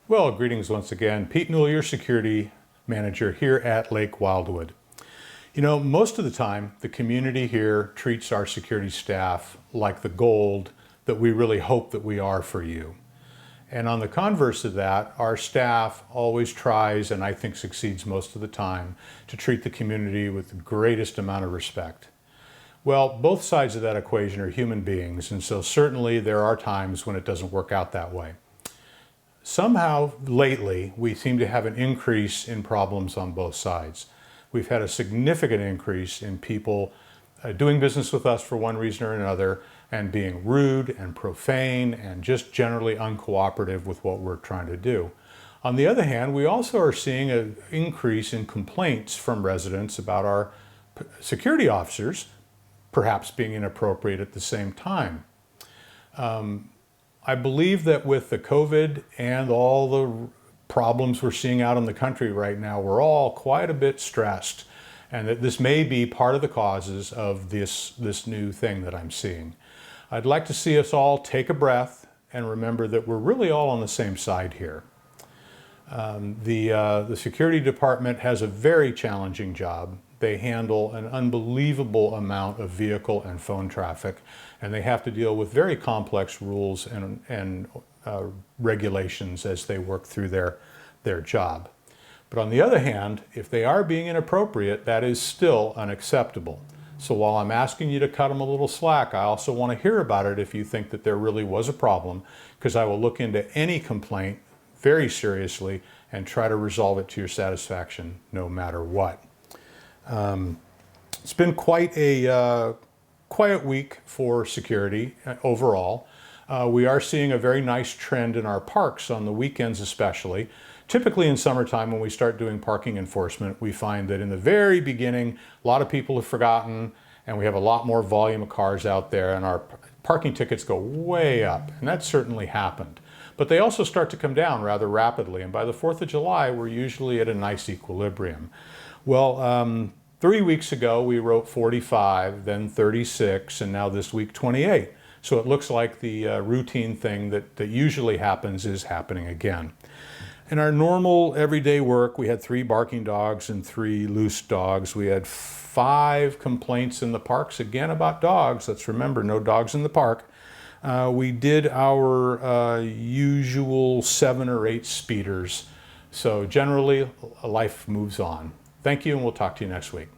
Well, greetings once again. Pete Newell, your security manager here at Lake Wildwood. You know, most of the time, the community here treats our security staff like the gold that we really hope that we are for you. And on the converse of that, our staff always tries, and I think succeeds most of the time, to treat the community with the greatest amount of respect. Well, both sides of that equation are human beings, and so certainly there are times when it doesn't work out that way. Somehow, lately, we seem to have an increase in problems on both sides. We've had a significant increase in people doing business with us for one reason or another and being rude and profane and just generally uncooperative with what we're trying to do. On the other hand, we also are seeing an increase in complaints from residents about our security officers perhaps being inappropriate at the same time. I believe that with the COVID and all the problems we're seeing out in the country right now, we're all quite a bit stressed, and that this may be part of the causes of this new thing that I'm seeing. I'd like to see us all take a breath and remember that we're really all on the same side here. The security department has a very challenging job. They handle an unbelievable amount of vehicle and phone traffic, and they have to deal with very complex rules and regulations as they work through their job. But on the other hand, if they are being inappropriate, that is still unacceptable. So while I'm asking you to cut them a little slack, I also want to hear about it if you think that there really was a problem, because I will look into any complaint very seriously and try to resolve it to your satisfaction no matter what. It's been quite a quiet week for security overall. We are seeing a very nice trend in our parks on the weekends especially. Typically in summertime when we start doing parking enforcement, we find that in the very beginning, a lot of people have forgotten and we have a lot more volume of cars out there and our parking tickets go way up, and that certainly happened. But they also start to come down rather rapidly, and by the 4th of July, we're usually at a nice equilibrium. Well, 3 weeks ago, we wrote 45, then 36, and now this week 28. So it looks like the routine thing that usually happens is happening again. In our normal everyday work, we had 3 barking dogs and 3 loose dogs. We had 5 complaints in the parks, again about dogs. Let's remember, no dogs in the park. We did our usual 7 or 8 speeders. So generally, life moves on. Thank you, and we'll talk to you next week.